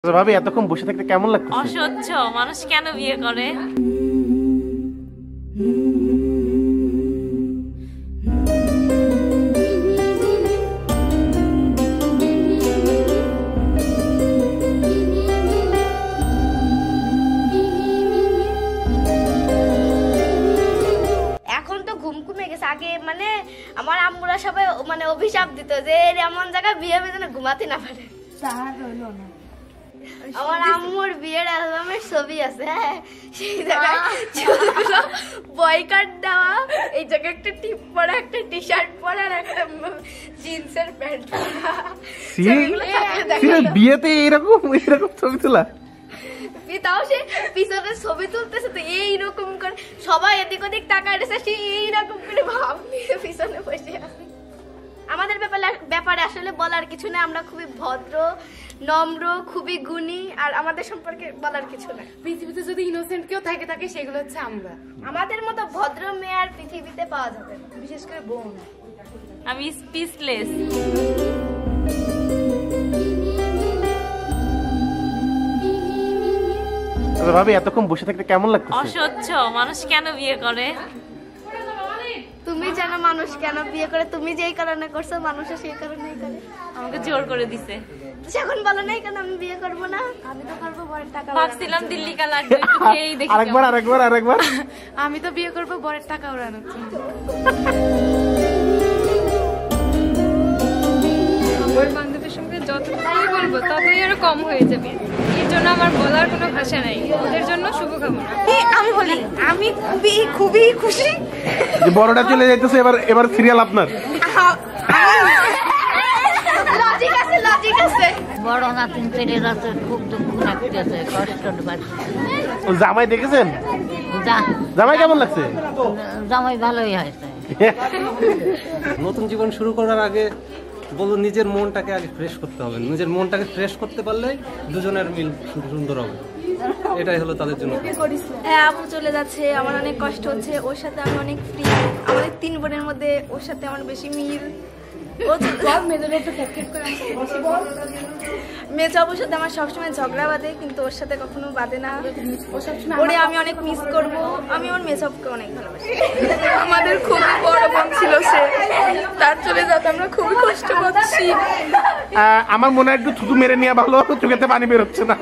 ভাবি এতক্ষণ বসে থাকতে কেমন লাগছে? অসহ্য। মানুষ কেন বিয়ে করে? এখন তো ঘুম কমে গেছে। আগে মানে আমার আম্মুরা সবাই মানে অভিশাপ দিত যে এমন জায়গায় বিয়ে হবে যেন ঘুমাতে না পারে। আমার আম্মুর বিয়ের অ্যালবামের ছবি আছে, হ্যাঁ, সেই জায়গায় চুলগুলো বয়কাট দেওয়া, এই জায়গায় একটা টিপ পরা, একটা টি শার্ট পরা আর একটা জিন্সের প্যান্ট পরা। বিয়েতে এরকম ছবি তোলা, তাও সে পিছনে ছবি তুলতেছে তো এইরকম করে সবাই এদিক ওদিক তাকায় রয়েছে, সে এইরকম করে ভাব নিয়ে পিছনে বসে আছে। আমাদের ব্যাপারে আসলে বলার কিছু নেই, আমরা খুবই ভদ্র, নম্র, খুবই গুণী, আর আমাদের সম্পর্কে বলার কিছু নেই। পৃথিবীতে যদি ইনোসেন্ট কেউ থাকে সেগুলো হচ্ছে আমরা। আমাদের মতো ভদ্র মেয়ে আর পৃথিবীতে পাওয়া যাবে না, বিশেষ করে বোন। আমি স্পিচলেস। ভাবি এতক্ষণ বসে থাকতে কেমন লাগছে? অসহ্য। মানুষ কেন বিয়ে করে? তুমি জানো মানুষ কেন বিয়ে করে? তুমি যেই কারণে করছো, মানুষও সেই কারণেই করে। আমাকে জোর করে দিছে। যখন বলো নাই কেন আমি বিয়ে করবো না, আমি তো করবো বরের টাকা। ভাবছিলাম দিল্লি কা লাগবে, একটু খেয়েই দেখি। আরেকবার আমি তো বিয়ে করবো বরের টাকা ওড়ানোর জন্য। আমার বান্ধবীর সঙ্গে যতটাই বলবো ততই আরো কম হয়ে যাবে। এর জন্য আমার বলার কোনো ভাষা নাই। ওদের জন্য শুভকামনা। আমি বলি আমি খুবই খুশি যে বড়টা চলে যাইতেছে। এবার সিরিয়াল আপনার। লজিক আছে। বড় নাতিন পেরে রাতে খুব দুঃখ লাগতেছে, কষ্ট পাচ্ছে। জামাই দেখেছেন? জামাই কেমন লাগছে? জামাই ভালোই হয়েছে। নতুন জীবন শুরু করার আগে বলবো নিজের মনটাকে আগে ফ্রেশ করতে হবে। নিজের মনটাকে ফ্রেশ করতে পারলেই দুজনের মিল সুন্দর হবে। এটাই হলো তাদের জন্য। হ্যাঁ, আপু চলে যাচ্ছে, আমার অনেক কষ্ট হচ্ছে। ওর সাথে আমি অনেক ফ্রি। আমাদের 3 বোনের মধ্যে ওর সাথে আমার বেশি মিল। মেজো আপুর সাথে আমার সবসময় ঝগড়া বাঁধে, কিন্তু ওর সাথে কখনো বাঁধে না। ওরে আমি অনেক মিস করব। আমি ওর মেজো আপুকে অনেক ভালোবাসি। আমাদের খুবই বড় বোন ছিল সে, তার চলে যাতে আমরা খুবই কষ্ট পাচ্ছি। আমার মনে হয় একটু থুতু মেরে নেওয়া ভালো, চোখেতে পানি বেরোচ্ছে না।